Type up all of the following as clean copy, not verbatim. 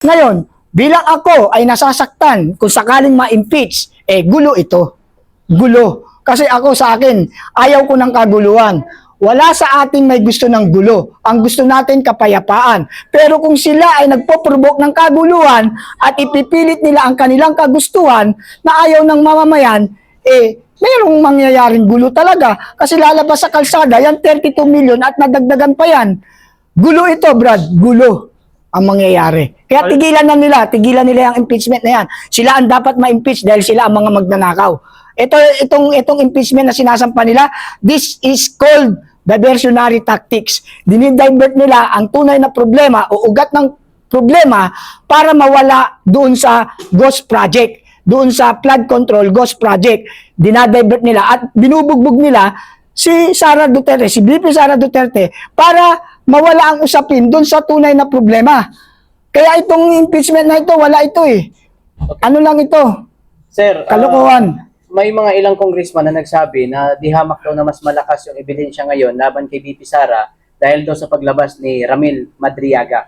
Ngayon, bilang ako ay nasasaktan kung sakaling ma-impeach, gulo ito. Gulo. Kasi ako sa akin, ayaw ko ng kaguluhan. Wala sa ating may gusto ng gulo. Ang gusto natin kapayapaan. Pero kung sila ay nagpo-provoke ng kaguluhan at ipipilit nila ang kanilang kagustuhan na ayaw ng mamamayan, mayroong mangyayaring gulo talaga. Kasi lalabas sa kalsada, yan 32 million at nadagdagan pa yan. Gulo ito, Brad. Gulo ang mangyayari. Kaya tigilan nila yung impeachment na yan. Sila ang dapat ma-impeach dahil sila ang mga magnanakaw. Itong impeachment na sinasampa nila, this is called diversionary tactics. Dinidivert nila ang tunay na problema o ugat ng problema para mawala doon sa ghost project, doon sa flood control ghost project. Dinadivert nila at binubugbog nila si Sara Duterte, si VP Sara Duterte para mawala ang usapin doon sa tunay na problema. Kaya itong impeachment na ito, wala ito eh. Ano lang ito? Sir, Kalokohan. may mga ilang congressman na nagsabi na di hamak daw na mas malakas yung ebidensya ngayon laban kay VP Sara dahil daw sa paglabas ni Ramil Madriaga.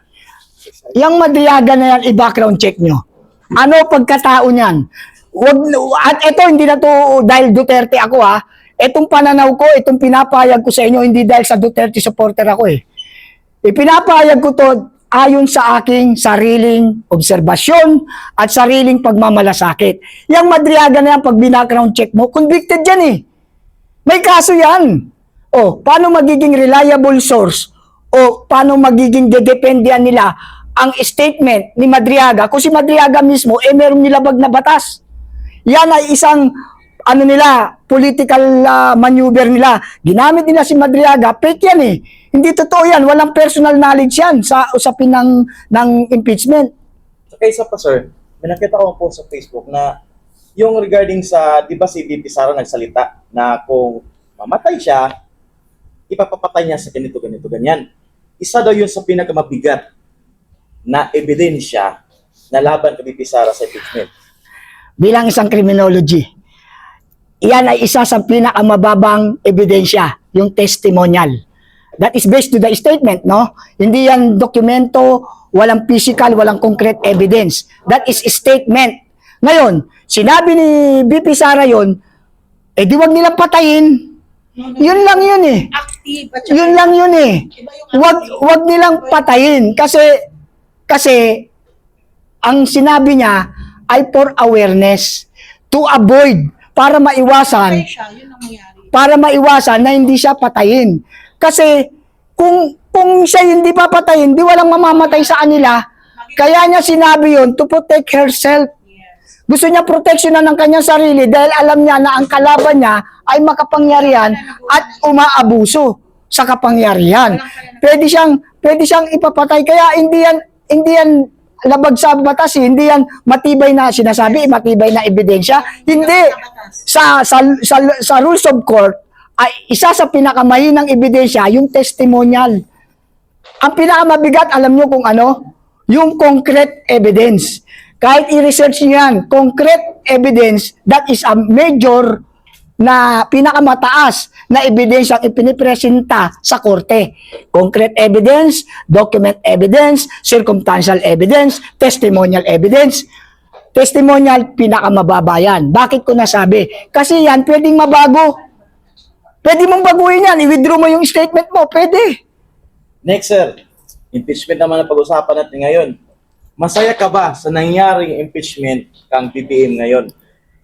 Yang Madriaga na yan, i-background check nyo. Ano pagkatao niyan? At ito, hindi na to dahil Duterte ako ha. Itong pananaw ko, itong pinapayag ko sa inyo, hindi dahil sa Duterte supporter ako eh. Ipinapayag ko to ayon sa aking sariling obserbasyon at sariling pagmamalasakit. Yang Madriaga na yan, pag binackground check mo, convicted yan eh. May kaso yan. O, paano magiging reliable source? O, paano magiging dedependihan nila ang statement ni Madriaga? Kung si Madriaga mismo, merong nilabag na batas. Yan ay isang political maneuver nila. Ginamit nila si Madriaga, fake yan eh. Hindi totoo yan, walang personal knowledge yan sa usapin ng impeachment. Saka isa pa sir, may nakita ko po sa Facebook na yung regarding sa, di ba si VP Sara nagsalita na kung mamatay siya, ipapapatay niya sa ganito, ganyan. Isa daw yun sa pinakamabigat na ebidensya na laban kay VP Sara sa impeachment. Bilang isang criminology, iyan ay isa sa pinakamababang ebidensya, yung testimonial. That is based to the statement, no? Hindi yan dokumento, walang physical, walang concrete evidence. That is statement. Ngayon, sinabi ni VP Sara yun, di wag nilang patayin. Yun lang yun eh. Yun lang yun eh. Wag nilang patayin. Kasi ang sinabi niya ay for awareness, to avoid, para maiwasan na hindi siya patayin. Kasi kung siya hindi papatayin, di walang mamamatay sa kanila. Kaya niya sinabi yun to protect herself. Gusto niya proteksyonan ng kanyang sarili dahil alam niya na ang kalaban niya ay makapangyarihan at umaabuso sa kapangyarihan. Pwede siyang ipapatay. Kaya hindi yan labag sa batas, hindi yan matibay na sinasabi, matibay na ebidensya. Hindi. Sa rules of court, ay isa sa pinakamahinang ebidensya, yung testimonial. Ang pinakamabigat, alam nyo kung ano? Yung concrete evidence. Kahit i-research nyo yan, concrete evidence, that is a major na pinakamataas na ebidensyang ipinipresenta sa korte. Concrete evidence, document evidence, circumstantial evidence, testimonial evidence. Testimonial, pinakamababa yan. Bakit ko nasabi? Kasi yan, pwedeng mabago. Pwede mong baguhin yan, i-withdraw mo yung statement mo, pwede. Next sir, impeachment naman ang pag-usapan natin ngayon. Masaya ka ba sa nangyaring impeachment kang BBM ngayon?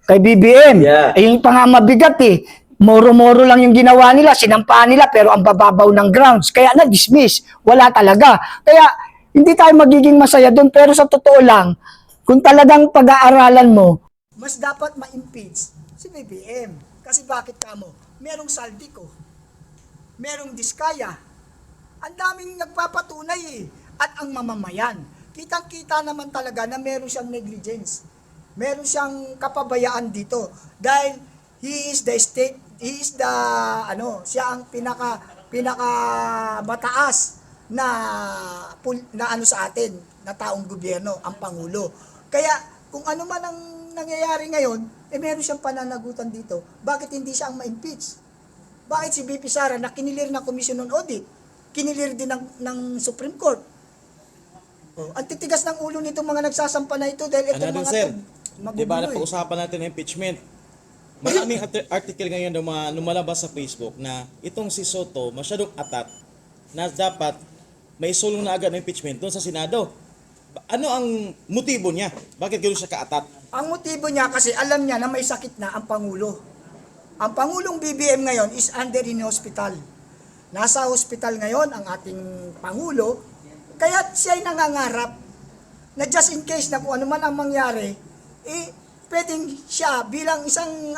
Kay BBM, Yeah. yung pa nga mabigat eh. Moro-moro lang yung ginawa nila, sinampaan nila, pero ang bababaw ng grounds. Kaya na-dismiss, wala talaga. Kaya hindi tayo magiging masaya doon, pero sa totoo lang, kung talagang pag-aaralan mo, mas dapat ma-impeach si BBM. Kasi bakit kamo? Merong Saldico, merong Diskaya, ang daming nagpapatunay eh. At ang mamamayan, kitang-kita naman talaga na meron siyang negligence. Meron siyang kapabayaan dito. Dahil siya ang pinaka mataas na sa atin, na taong gobyerno, ang Pangulo. Kaya kung ano man ang nangyayari ngayon, meron siyang pananagutan dito. Bakit hindi siya ang ma-impeach? Bakit si VP Sara na kinilir ng Commission on Audit, kinilir din ng Supreme Court? Oh, ang titigas ng ulo nitong mga nagsasampa na ito dahil itong Ano mga sir? to, Di ba magugulo eh. napag-usapan natin ang impeachment? Maraming article ngayon na lumalabas sa Facebook na itong si Soto masyadong atat na dapat may sulong na agad ng impeachment doon sa Senado. Ano ang motibo niya? Bakit gano'n siya kaatat? Ang motibo niya kasi alam niya na may sakit na ang Pangulo. Ang Pangulong BBM ngayon is under in hospital. Nasa hospital ngayon ang ating Pangulo, kaya siya ay nangangarap na just in case na kung ano man ang mangyari, pwedeng siya bilang isang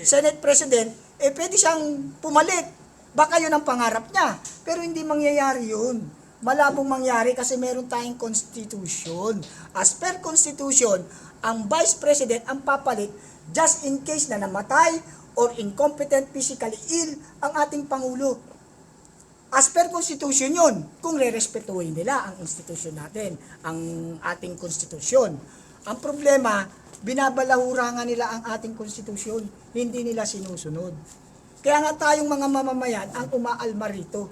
Senate President, pwede siyang pumalit. Baka yun ang pangarap niya. Pero hindi mangyayari yun. Malabong mangyari kasi meron tayong constitution. As per constitution, ang Vice President ang papalit just in case na namatay or incompetent, physically ill ang ating Pangulo. As per constitution yun, kung re-respetuhin nila ang institusyon natin, ang ating konstitusyon. Ang problema, binabalahura nga nila ang ating konstitusyon, hindi nila sinusunod. Kaya nga tayong mga mamamayan ang umaalma rito.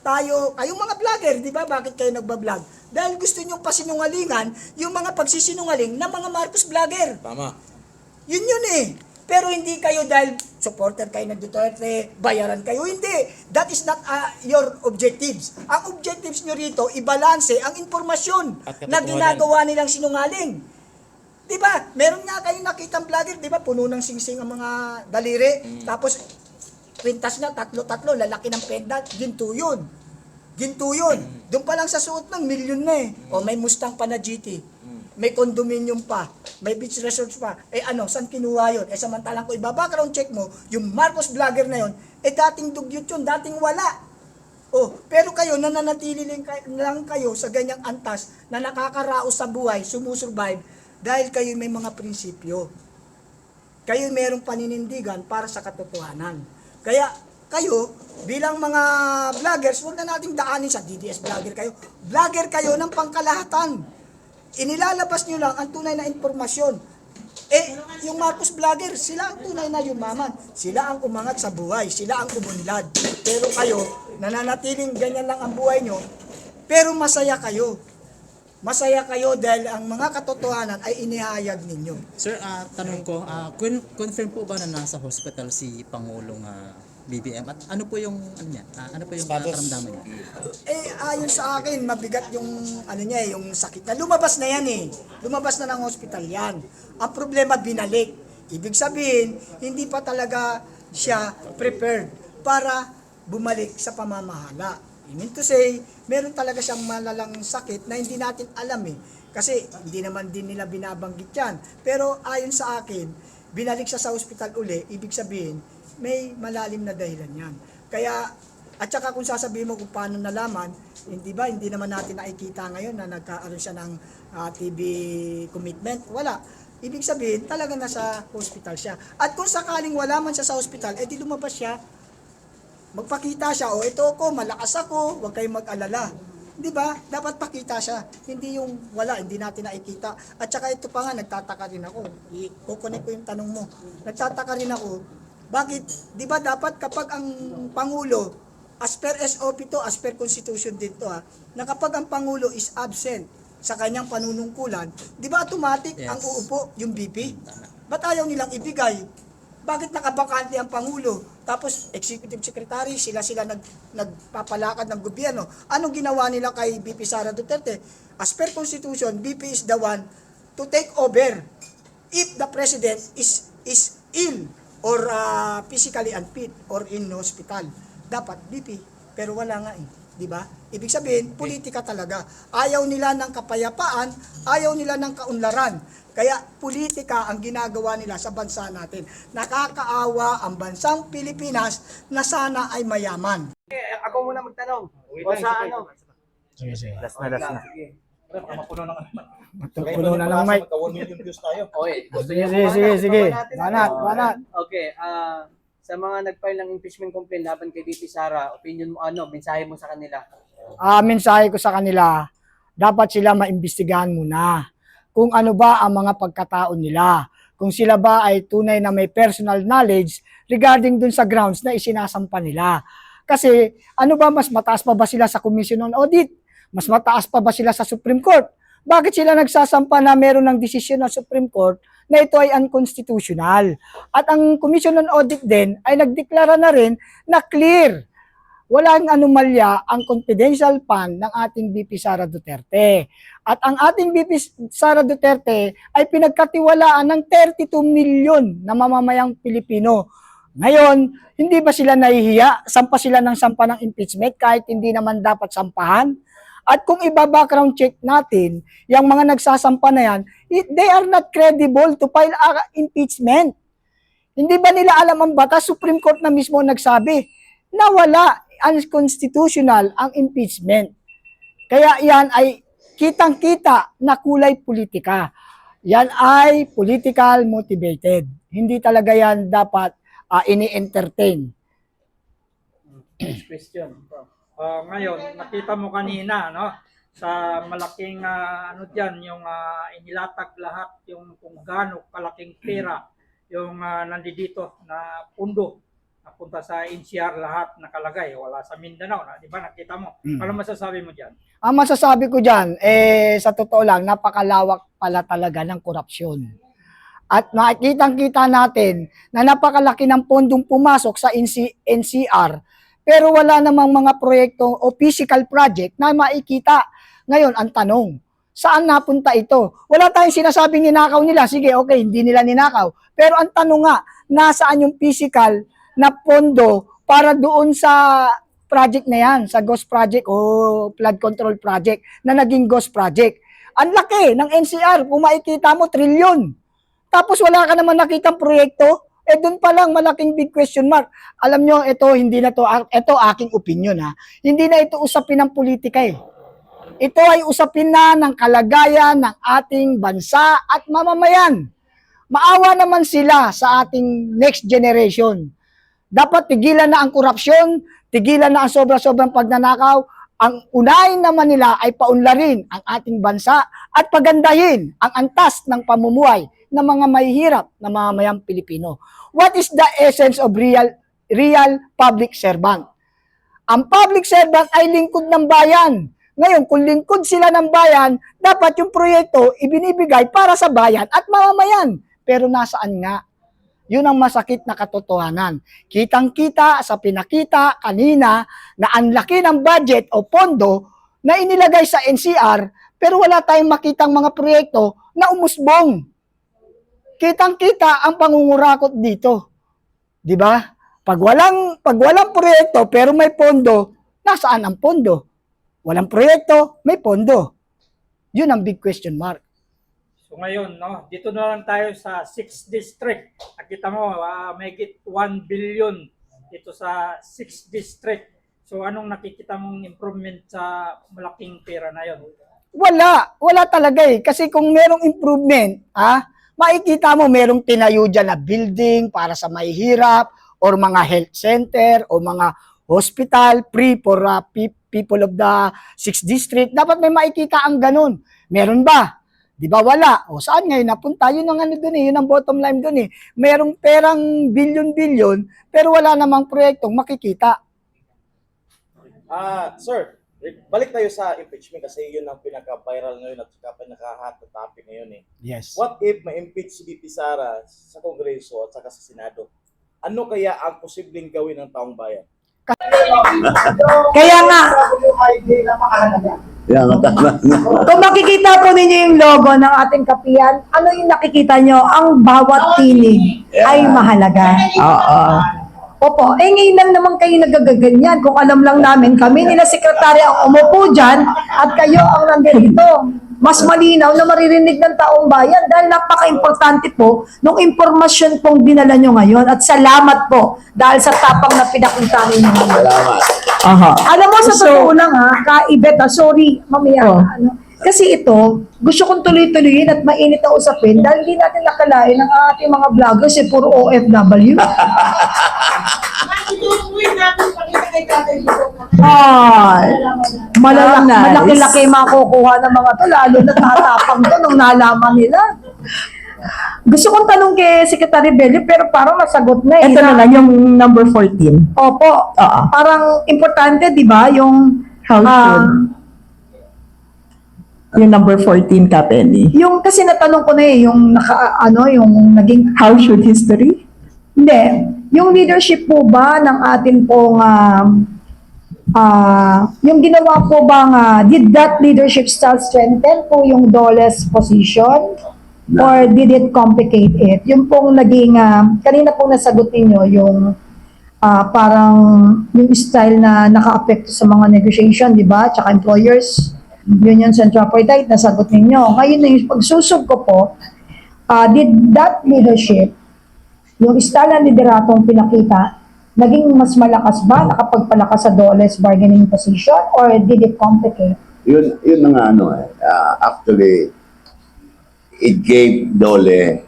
Tayo, kayong mga vlogger, di ba? Bakit kayo nagbablog? Dahil gusto nyong pasinungalingan yung mga pagsisinungaling ng mga Marcos vlogger. Tama. Yun eh. Pero hindi kayo dahil supporter kayo ng Duterte, bayaran kayo. Hindi. That is not your objectives. Ang objectives nyo rito, ibalanse ang informasyon At na katotohanan. ginagawa nilang sinungaling. Di ba? Meron nga kayong nakitang vlogger, di ba? Puno ng singsing ang mga daliri. Tapos, kwintas niya, tatlo-tatlo, lalaki ng pendant. Ginto yun. Ginto yun. Doon pa lang sa suot ng milyon na eh. O may Mustang pa na GT. May condominium pa, may beach resorts pa. Saan kinuha yun? Samantalang ko iba-background check mo, yung Marcos vlogger na yun, dating dugyot yun, dating wala. Pero kayo, nananatili lang kayo sa ganyang antas na nakakaraos sa buhay, sumusurvive, dahil kayo may mga prinsipyo. Kayo merong paninindigan para sa katotohanan. Kaya, kayo, bilang mga vloggers, huwag na nating daanin sa DDS vlogger kayo. Vlogger kayo ng pangkalahatan. Inilalabas nyo lang ang tunay na impormasyon. Yung Marcos vlogger, sila ang tunay na yumaman. Sila ang umangat sa buhay. Sila ang umunlad. Pero kayo, nananatiling ganyan lang ang buhay nyo, pero masaya kayo. Masaya kayo dahil ang mga katotohanan ay inihayag ninyo. Sir, tanong ko, confirm po ba na nasa hospital si Pangulong BBM? At ano po yung ano po yung karamdaman niya? Ayon sa akin, mabigat yung yung sakit na. Lumabas na yan eh. Lumabas na ng hospital yan. Ang problema, binalik. Ibig sabihin, hindi pa talaga siya prepared para bumalik sa pamamahala. I mean to say, meron talaga siyang malalang sakit na hindi natin alam eh. Kasi hindi naman din nila binabanggit yan. Pero ayon sa akin, binalik siya sa hospital uli, ibig sabihin, may malalim na dahilan yan. Kaya, at saka kung sasabihin mo kung paano nalaman, hindi naman natin nakikita ngayon na nagkaaroon siya ng TB commitment. Wala. Ibig sabihin, talaga nasa hospital siya. At kung sakaling wala man siya sa hospital, di lumabas siya, magpakita siya, ito ako, malakas ako, huwag kayong mag-alala. Di ba? Dapat pakita siya. Hindi yung wala, hindi natin nakikita. At saka ito pa nga, nagtataka rin ako. I-connect ko yung tanong mo. Nagtataka rin ako, bakit, di ba dapat kapag ang Pangulo, as per SOP to, as per Constitution din to na kapag ang Pangulo is absent sa kanyang panunungkulan, di ba automatic ang uupo yung VP? Ba't ayaw nilang ibigay? Bakit nakabakante ang Pangulo? Tapos Executive Secretary, sila nagpapalakad ng gobyerno. Anong ginawa nila kay VP Sara Duterte? As per Constitution, VP is the one to take over if the President is ill or physically unfit or in hospital. Dapat BP, pero wala nga di ba? Ibig sabihin, politika talaga. Ayaw nila ng kapayapaan, ayaw nila ng kaunlaran. Kaya politika ang ginagawa nila sa bansa natin. Nakakaawa ang bansang Pilipinas na sana ay mayaman. Ako muna magtanong. O sa ano? Sige. Last na. Mapuno na naman. Puno na ng mic. Magka 1 million views tayo. Okay. Gusto niyo Sige. Banat. Okay, sa mga nag-file ng impeachment complaint laban kay VP Sara, opinion mo mensahe mo sa kanila? Mensahe ko sa kanila, dapat sila maimbestigahan muna kung ano ba ang mga pagkatao nila. Kung sila ba ay tunay na may personal knowledge regarding dun sa grounds na isinasampa nila. Kasi ano ba, mas mataas pa ba sila sa Commission on Audit? Mas mataas pa ba sila sa Supreme Court? Bakit sila nagsasampa na meron ng desisyon ng Supreme Court na ito ay unconstitutional? At ang Commission on Audit din ay nagdeklara na rin na clear. Walang anomalya ang confidential fund ng ating VP Sara Duterte. At ang ating VP Sara Duterte ay pinagkatiwalaan ng 32 million na mamamayang Pilipino. Ngayon, hindi ba sila nahihiya? Sampa sila ng sampa ng impeachment kahit hindi naman dapat sampahan? At kung iba-background check natin, yung mga nagsasampa na yan, they are not credible to file impeachment. Hindi ba nila alam ang batas? Supreme Court na mismo nagsabi na wala, unconstitutional ang impeachment. Kaya yan ay kitang-kita na kulay politika. Yan ay political motivated. Hindi talaga yan dapat ini-entertain. Next question. Ngayon, nakita mo kanina, no? Sa malaking ano diyan, yung inilatag lahat yung kung gaano kalaking pera yung nandito na pundo napunta sa NCR lahat nakalagay, wala sa Mindanao, na, di ba nakita mo? Ano masasabi mo diyan? Ang masasabi ko dyan, sa totoo lang, napakalawak pala talaga ng korupsyon. At nakikitang-kita natin na napakalaki ng pondong pumasok sa NCR, pero wala namang mga proyekto o physical project na makikita. Ngayon, ang tanong, saan napunta ito? Wala tayong sinasabing ninakaw nila. Sige, okay, hindi nila ninakaw. Pero ang tanong nga, nasaan yung physical na pondo para doon sa project na yan, sa ghost project o flood control project na naging ghost project. Ang laki ng NCR, kung makikita mo, trilyon. Tapos wala ka naman nakitang proyekto, doon pa lang malaking big question mark. Alam nyo, ito aking opinion ha. Hindi na ito usapin ng politika eh. Ito ay usapin na ng kalagayan ng ating bansa at mamamayan. Maawa naman sila sa ating next generation. Dapat tigilan na ang korupsyon, tigilan na ang sobra-sobrang pagnanakaw. Ang unahin naman nila ay paunlarin ang ating bansa at pagandahin ang antas ng pamumuhay ng mga mahihirap na mamamayang Pilipino. What is the essence of real public servant? Ang public servant ay lingkod ng bayan. Ngayon, kung lingkod sila ng bayan, dapat yung proyekto ibinibigay para sa bayan at mamamayan. Pero nasaan nga? Yun ang masakit na katotohanan. Kitang-kita sa pinakita kanina na ang laki ng budget o pondo na inilagay sa NCR, pero wala tayong makitang mga proyekto na umusbong. Kitang-kita ang pangungurakot dito. 'Di ba? Pag walang proyekto pero may pondo, nasaan ang pondo? Walang proyekto, may pondo. 'Yun ang big question mark. So ngayon, no, dito na lang tayo sa 6th district. Nakita mo, may 1 billion dito sa 6th district. So anong nakikita mong improvement sa malaking pera na 'yon? Wala talaga eh. Kasi kung merong improvement, makikita mo merong tinayo dyan na building para sa mahihirap or mga health center o mga hospital free for people of the 6th district. Dapat may makikita ang ganun. Meron ba? Di ba wala? O saan ngayon napunta? Yun ang ano dun yun ang bottom line dun eh. Merong perang bilyon-bilyon pero wala namang proyektong makikita. Sir, balik tayo sa impeachment kasi yun ang pinaka-viral ngayon at pinaka-hot na topic ngayon eh. Yes. What if ma-impeach si VP Sara sa Kongreso at saka sa Senado? Ano kaya ang posibleng gawin ng taong bayan? Kaya nga, kung makikita po ninyo yung logo ng ating kapihan, ano yung nakikita nyo? Ang bawat tinig ay mahalaga. Oo. Opo, ngayon lang naman kayo nagagaganyan. Kung alam lang namin, kami nila sekretary ang umupo dyan at kayo ang nandito. Mas malinaw na maririnig ng taong bayan dahil napaka-importante po nung impormasyon pong dinala nyo ngayon at salamat po dahil sa tapang na pinakita ninyo ngayon. Salamat. Aha. Alam mo, sa totoo lang Ka-Ibet, sorry, mamaya. Kasi ito, gusto kong tuloy-tuloyin at mainit na usapin dahil hindi natin nakalain ang ating mga vloggers puro OFW. Malaki-laki makukuha ng mga to, lalo na tatapang to nung nalaman nila. Gusto kong tanong kay Secretary Bello, pero parang nasagot na eh. Ito na lang, yung number 14. Opo. Parang importante, di ba, yung How should? Yung number 14 ka, Penny. Yung kasi natanong ko na yung yung naging How should history? hindi, yung leadership po ba ng atin pong yung ginawa po ba did that leadership style strengthen po yung Dole's position or did it complicate it? Yung pong naging kanina pong nasagot ninyo yung parang yung style na naka-apekto sa mga negotiation, di ba? Tsaka employers, unions and tripartite, nasagot ninyo. Ngayon na yung pagsusog ko po, did that leadership, yung style na lideratong pinakita, naging mas malakas ba? Nakapagpalakas sa Dole's bargaining position or did it complicate? Yun na nga actually, it gave Dole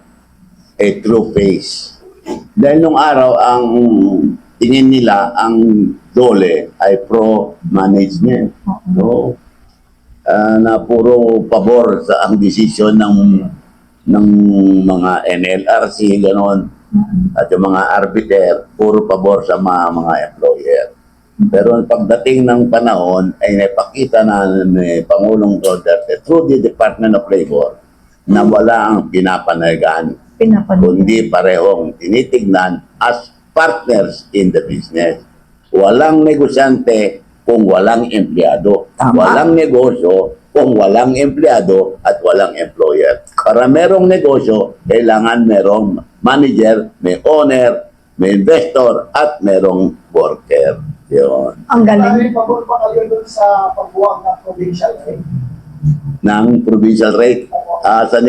a true face. Dahil nung araw, ang tingin nila, ang Dole ay pro-management. So, na puro pabor sa ang desisyon ng mga NLRC, gano'n. At yung mga arbiter, puro pabor sa mga employer. Pero pagdating ng panahon, ay napakita na ni Pangulong Duterte through the Department of Labor na wala ang pinapanagaan, kundi parehong tinitignan as partners in the business. Walang negosyante kung walang empleyado. Tama. Walang negosyo kung walang empleyado at walang employer. Para merong negosyo, kailangan merong manager, may owner, may investor, at merong worker. Yun. Ang galing. Pabor pa kayo dun sa pagbuwag ng provincial rate? Ng provincial rate sa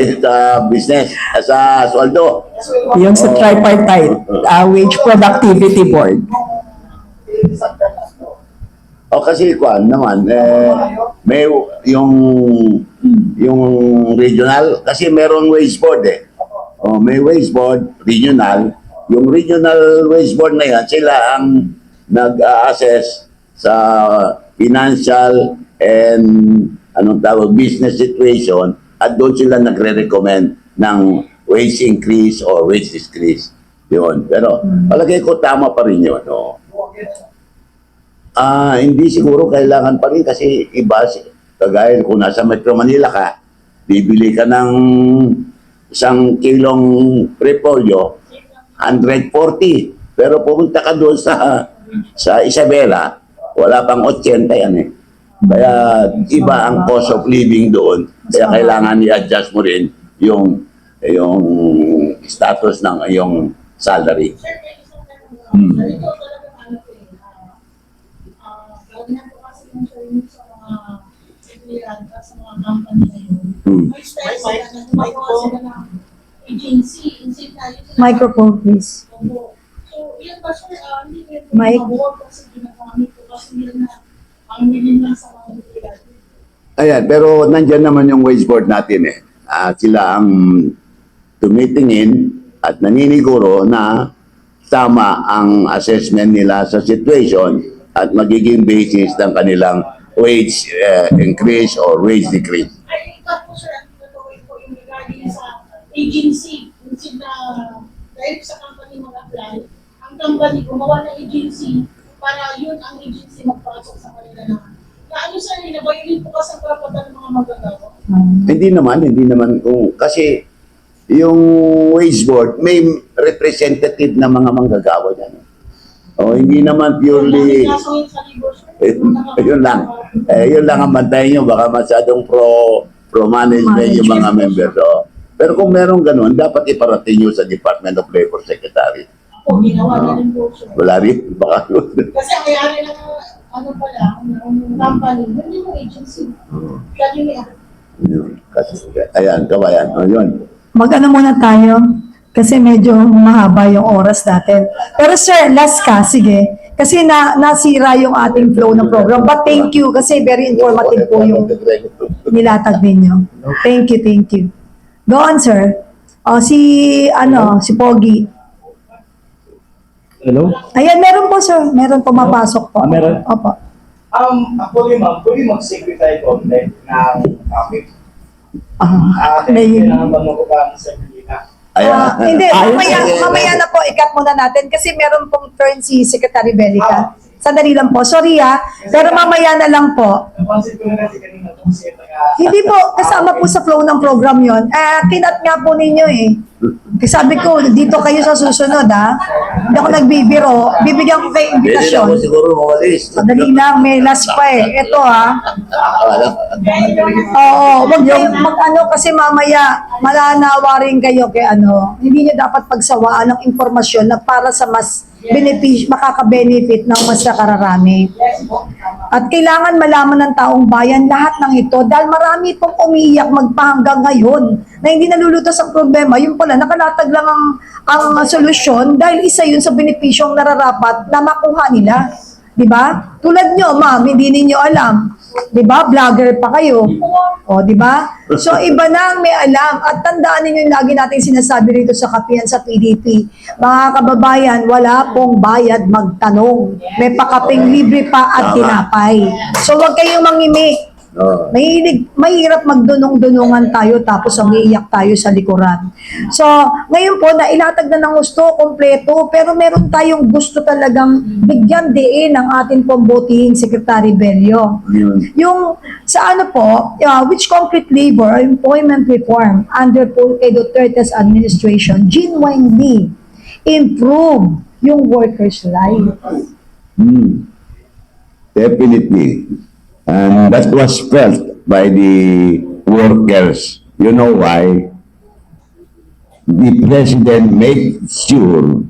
business, sa sweldo. Yung sa tripartite, wage productivity board. O kasi kuan naman, may yung regional, kasi merong wage board O, may wage board, regional. Yung regional wage board na yan, sila ang nag-assess sa financial and business situation at doon sila nagre-recommend ng wage increase or wage decrease. Yun. Pero palagay ko tama pa rin yun. No? Hindi siguro kailangan pa rin kasi iba, kagaya kung nasa Metro Manila ka, bibili ka ng 1 kilong repolyo, 140. Pero pumunta ka doon sa Isabela, wala pang 80 yan eh. Kaya iba ang cost of living doon. Kaya kailangan i-adjust mo rin yung status ng iyong salary. Microphone, please. Mike. Ayan, pero nandyan naman yung wage board natin eh. Sila ang tumitingin at naniniguro na tama ang assessment nila sa situation at magiging basis ng kanilang wage increase or wage decrease. Ay, ikaw po sir, ang tutuloy po yung regarding sa agency. Instead na dahil sa company mag-apply, ang company gumawa ng agency para yun ang agency magpasok sa kanila na ano sir, nabayulin po kasi ang karapatan ng mga magagawa. Hindi naman kasi yung wage board may representative na mga manggagawa yan. O hindi naman purely yun lang. Yun lang ang bantayan nyo, baka masyadong pro management yung mga members. So, pero kung meron ganun, dapat iparating nyo sa Department of Labor Secretary. Ako, ginawa na rin po sir. Wala rin, baka Kasi ang mayari ng ng company, hindi mo agency. Kaya yun kasi, ayan, kabayan. O, yun. Mag-ano muna tayo kasi medyo mahaba yung oras natin. Pero sir, last ka, sige. Kasi nasira yung ating flow ng program. But thank you kasi very informative po yung nilatag ninyo. Thank you. Go on, sir. Si Pogi. Hello? Ayan, meron po, sir. Meron pumapasok po. Meron? Opo. Actually ma'am, pwede mag-secretary content ng topic. May- Kailangan ba mo ba sa Pilipinas? Ayan. Hindi, mamaya na po, ikat muna natin kasi meron pong turn si Secretary Belica. Sandali lang po. Sorry pero mamaya na lang po. Napansin ko na kasi kanina Hindi po, kasama po sa flow ng program yon. Kinat nga po ninyo eh. Kasi sabi ko, dito kayo sa susunod ha. Hindi ako nagbibiro. Bibigyan ko kayo Pwede na invitasyon. ako siguro mawalis. Madali lang, may last pa eh. Ito ha. Oo, wag kayong mag-ano kasi mamaya malanawa rin kayo kay ano. Hindi nyo dapat pagsawaan ng impormasyon na para sa mas makaka-benefit ng mas nakararami. At kailangan malaman ng taong bayan lahat ng ito dahil marami pong umiiyak magpahanggang ngayon na hindi nalulutas ang problema. Yung pala, nakalatag lang ang solusyon dahil isa yun sa benepisyong nararapat na makuha nila. Diba? Tulad nyo, ma'am, hindi ninyo alam. Diba? Vlogger pa kayo. O, diba? So, iba na ang may alam. At tandaan ninyo yung lagi natin sinasabi rito sa kapihan sa PDP. Mga kababayan, wala pong bayad magtanong. May pakaping libre pa at tinapay. So, huwag kayong mangimi. Mahirap magdunong-dunungan tayo tapos umiiyak tayo sa likuran. So, ngayon po, nailatag na ng gusto, kompleto, pero meron tayong gusto talagang bigyan diin ng ating pambutihing Secretary Bello. Yung sa ano po, which concrete labor employment reform under Paul A. Duterte's administration genuinely improve yung workers' life. Definitely. And that was felt by the workers. You know why? The president made sure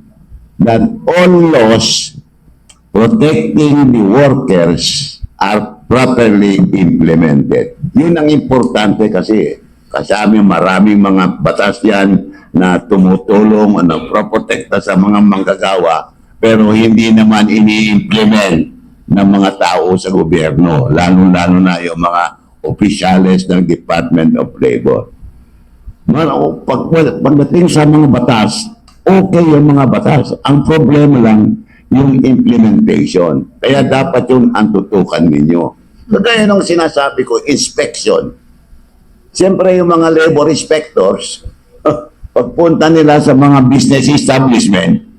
that all laws protecting the workers are properly implemented. Yun ang importante kasi maraming mga batas yan na tumutulong, nagproprotekta sa mga manggagawa, pero hindi naman ini-implement ng mga tao sa gobyerno, lalo-lalo na yung mga opisyales ng Department of Labor. Pagdating sa mga batas, okay yung mga batas. Ang problema lang, yung implementation. Kaya dapat yung antutukan ninyo. Kagaya nung sinasabi ko, inspection. Siyempre yung mga labor inspectors, pagpunta nila sa mga business establishment,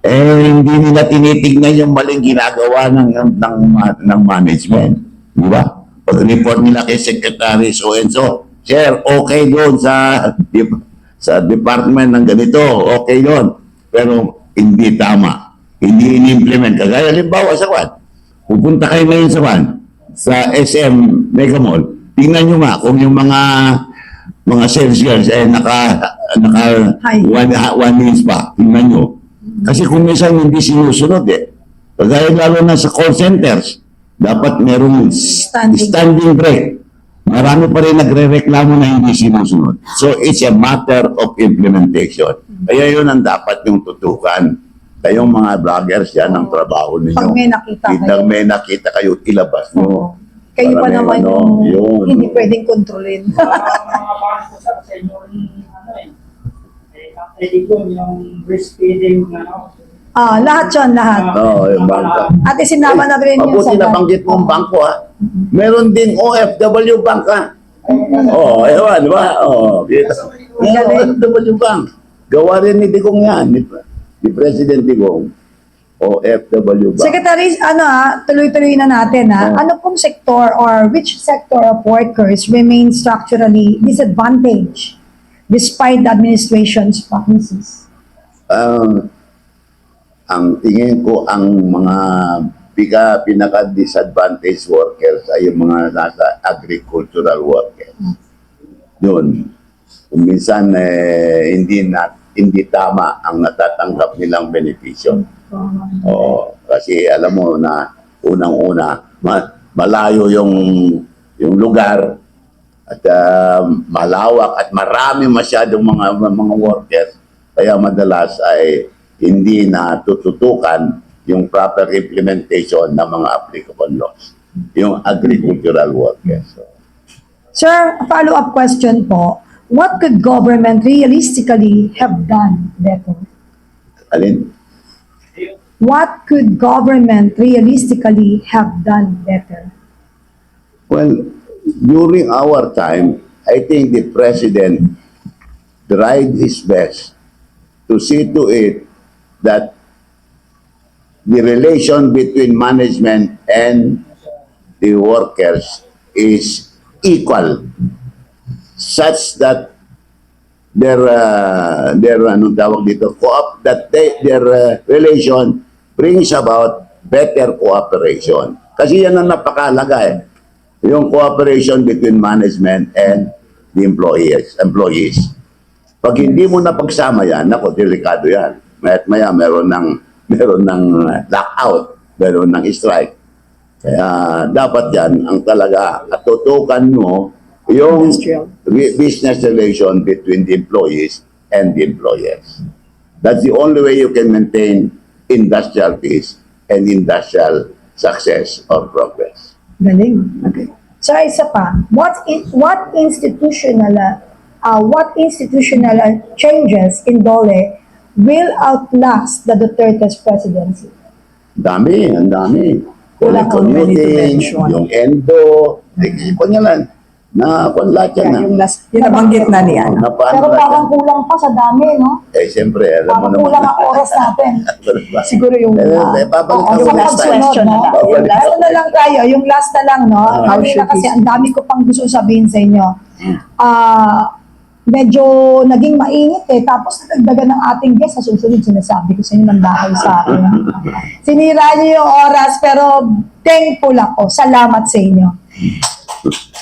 hindi nila tinitignan yung maling ginagawa ng management. Di ba? Pag-report nila kay Secretary so-and-so, Sir, okay doon sa department ng ganito, okay doon. Pero hindi tama. Hindi in-implement. Kagaya, halimbawa sa Kwan. Pupunta kayo ngayon sa Kwan, sa SM Mega Mall. Tingnan nyo nga kung yung mga sales girls naka one minutes pa. Tingnan nyo. Kasi kung minsan hindi sinusunod kagaya lalo na sa call centers, dapat merong standing break. Marami pa rin nagre-reklamo na hindi sinusunod. So it's a matter of implementation. Kaya yun ang dapat yung tutukan. Kayong mga vloggers yan ang trabaho ninyo. Pag may nakita kayo. May nakita kayo, ilabas nyo. Kayo pa Para naman may yun. hindi pwedeng kontrolin. mga bangko sa inyo pwede ko yung breastfeeding Lahat yun, lahat. Yung bangka. At isinama na rin yung Mabuti na banggit mo ang bangko Meron din OFW bank ewan, di ba? OFW bank. Gawa rin ni Digong yan, ni President Digong. OFW bank. Secretary, tuloy-tuloy na natin Ano pong sector or which sector of workers remain structurally disadvantaged despite the administration's practices? Ang tingin ko ang mga pinaka-disadvantaged workers ay yung mga nasa agricultural workers. Yun. Kung minsan hindi tama ang natatanggap nilang benepisyo. Kasi alam mo na unang-una malayo yung lugar at malawak at marami masyadong mga workers, kaya madalas ay hindi na tututukan yung proper implementation ng mga applicable laws, yung agricultural workers. Sir, a follow-up question po. What could government realistically have done better? Alin? What could government realistically have done better? Well, during our time, I think the President tried his best to see to it that the relation between management and the workers is equal such that their anong tawag dito, their relation brings about better cooperation. Kasi yan ang napakahalaga eh. Yung cooperation between management and the employees. Pag hindi mo napagsama yan, nako, delikado yan. Maya't maya meron ng lockout, meron ng strike. Kaya dapat yan ang talaga at tutukan mo yung business relation between the employees and the employers. That's the only way you can maintain industrial peace and industrial success or progress. Galing. Okay. So isa pa, what institutional changes in Dole will outlast the Duterte's presidency? Ang dami. Wala kang many to Commuting, mention. yung endo, ko niya lang, na kung lahat yan na. Yung last, yung nabanggit na niya. Na paano Pero lahat parang kulang pa sa dami, no? yan? Eh, siyempre, alam mo Parang naman. kulang ang oras natin. Siguro yung Babalik Oo, ako yung next time. question na lang. Babalik Yung last ako. na lang tayo, yung last na lang, no? How Kanina should kasi we- ang dami ko pang gusto sabihin sa inyo. Medyo naging mainit eh. Tapos nagdagdagan ng ating guest sa susunod, sinasabi ko sa inyo ng dahil sa akin. Sinira niyo yung oras, pero thankful ako. Salamat sa inyo.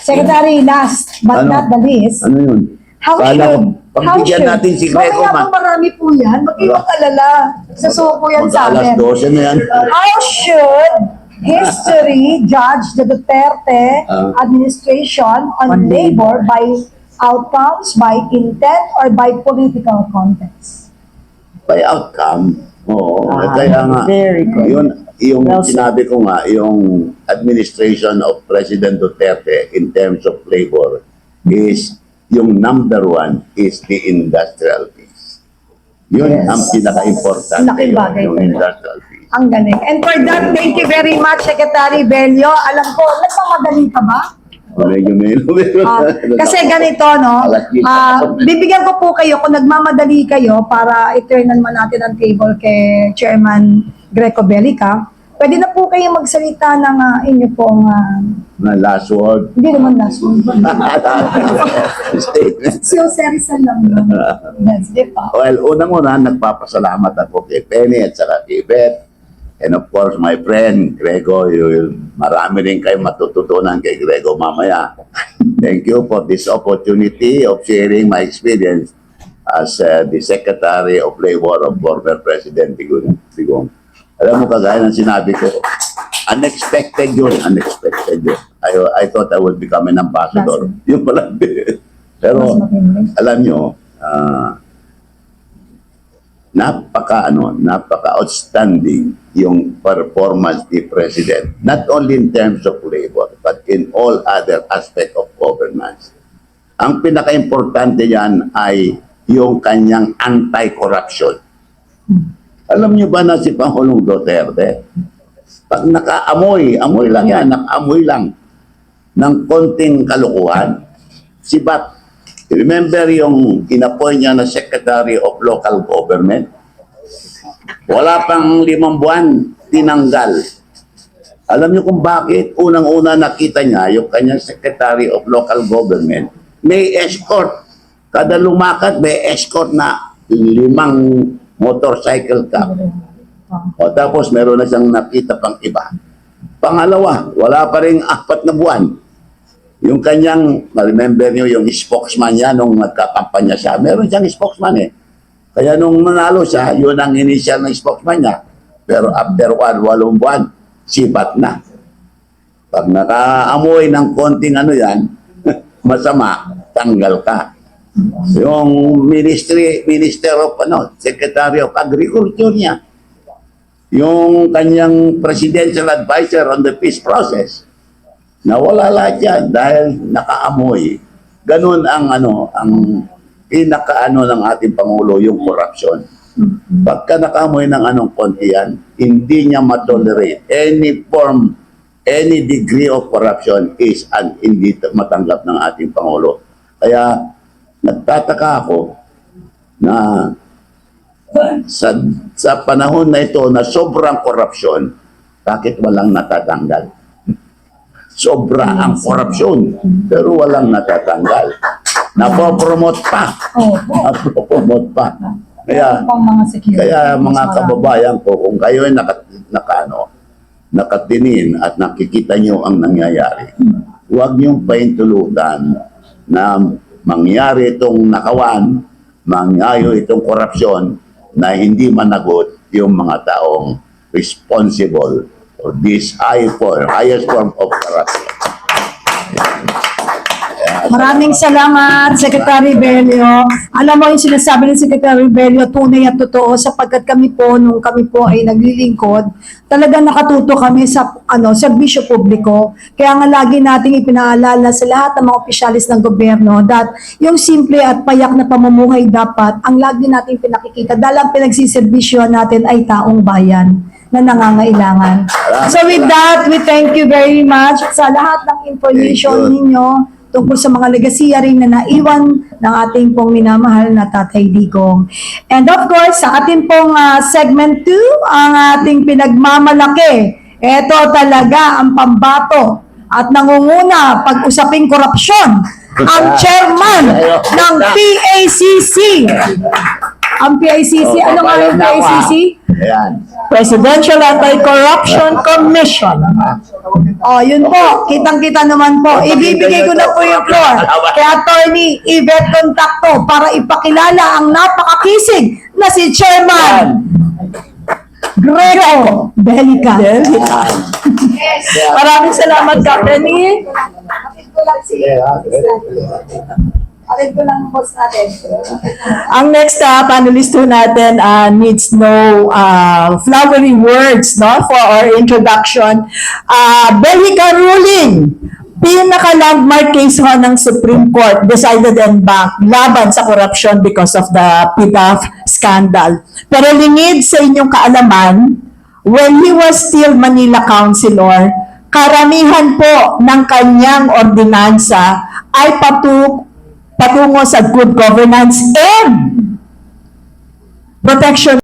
Secretary, last but Ano? not the least, Ano yun? how Kala ko, should, pagbigyan natin si Greco, mamaya po marami po yan, mag-iwang alala. Sasuko yan sa Mag-alas amin. 12 na yan. How should history judge the Duterte administration on labor by outcomes, by intent, or by political context? By outcome. Oo. Kaya nga, very good. yung Well said. sinabi ko nga, yung administration of President Duterte in terms of labor is, yung number one is the industrial peace. Yun Yes. ang pinaka-importante. Laking bagay Yung po yun. industrial peace. Ang galing. And for that, thank you very much, Secretary Bello. Alam ko, nagmamadali ka ba? Medyo Kasi ganito, no? Bibigyan ko po kayo, kung nagmamadali kayo, para i-turn naman natin ang table kay Chairman Greco Bellica, pwede na po kayo magsalita ng inyo pong, na last word. hindi naman last one. Statement. So, serisan lang yun. That's it pa. Well, unang-una, nagpapasalamat ako kay Penny at saka kay Beth. And of course, my friend, Grego, marami rin kayo matututunan kay Grego mamaya. Thank you for this opportunity of sharing my experience as the Secretary of Labor of former President Digong. Alam mo, kagaya ng sinabi ko, unexpected yun. I thought I would become an ambassador. Yun pala. Pero, alam nyo, napaka-outstanding yung performance ni President, not only in terms of labor, but in all other aspects of governance. Ang pinaka-importante yan ay yung kanyang anti-corruption. Alam niyo ba na si Pangulong Duterte, pag nakaamoy lang ng konting kalukuhan, si Bat, remember yung inappoint niya na Secretary of Local Government? Wala pang 5 buwan, tinanggal. Alam niyo kung bakit? Unang-una nakita niya yung kanyang Secretary of Local Government, may escort. Kada lumakad, may escort na 5 motorcycle ka. O tapos meron na siyang nakita pang iba. Pangalawa, wala pa rin 4 na buwan. Yung kanyang, remember niyo yung spokesman niya nung nagkakampanya siya. Meron siyang spokesman eh. Kaya nung nanalo siya, yun ang initial ng spokesman niya. Pero after 8 buwan, sipat na. Pag nakaamoy ng konting masama, tanggal ka. Yung Minister of Secretary of Agriculture niya, yung kanyang presidential advisor on the peace process, nawala lahat yan dahil nakaamoy. Ganun ang pinaka ng ating Pangulo, yung corruption. Pagka nakaamoy ng konti yan, hindi niya matolerate any form, any degree of corruption is hindi matanggap ng ating Pangulo. Kaya nagtataka ako na sa panahon na ito na sobrang korupsyon, bakit walang natatanggal? sobra ang korupsyon, pero walang natatanggal. Napopromote pa. Napopromote pa. Kaya, Pang mga security. kaya Mas mga marami. kababayan ko, kung kayo ay nakatinin at nakikita nyo ang nangyayari, huwag niyong paintulutan na mangyari itong nakawan, mangyari itong korupsyon na hindi managot yung mga taong responsible for this highest form of corruption. Maraming salamat, Secretary Bello. Alam mo yung sinasabi ng Secretary Bello, tunay at totoo sapagkat kami po, nung kami po ay naglilingkod, talagang nakatuto kami sa serbisyo publiko. Kaya nga lagi nating ipinaalala sa lahat ng mga opisyalis ng gobyerno that yung simple at payak na pamumuhay dapat ang lagi nating pinakikita dahil ang pinagsiservisyo natin ay taong bayan na nangangailangan. So with that, we thank you very much sa lahat ng information Thank you. ninyo tungkol sa mga legasiya rin na naiwan ng ating pong minamahal na Tatay Digong. And of course, sa ating pong segment 2, ang ating pinagmamalaki. Ito talaga ang pambato at nangunguna pag-usaping korupsyon. Ang chairman ng PACC. Ang PACC, ano nga yung PACC? Ayan. Presidential Anti-Corruption Commission. Yun po. Kitang-kita naman po. Ibibigay ko na po yung floor kay Attorney Yvette Contacto para ipakilala ang napakakisig na si Chairman Greco Belica. Maraming salamat, Captain. Atin ko lang boss natin. Ang next panelist po natin needs no flowery words no for our introduction. Belica ruling, pinaka-landmark case ho ng Supreme Court decided en banc laban sa corruption because of the PDAF scandal. Pero lingid sa inyong kaalaman, when he was still Manila Councilor, karamihan po ng kanyang ordinansa ay patungo sa good governance and protection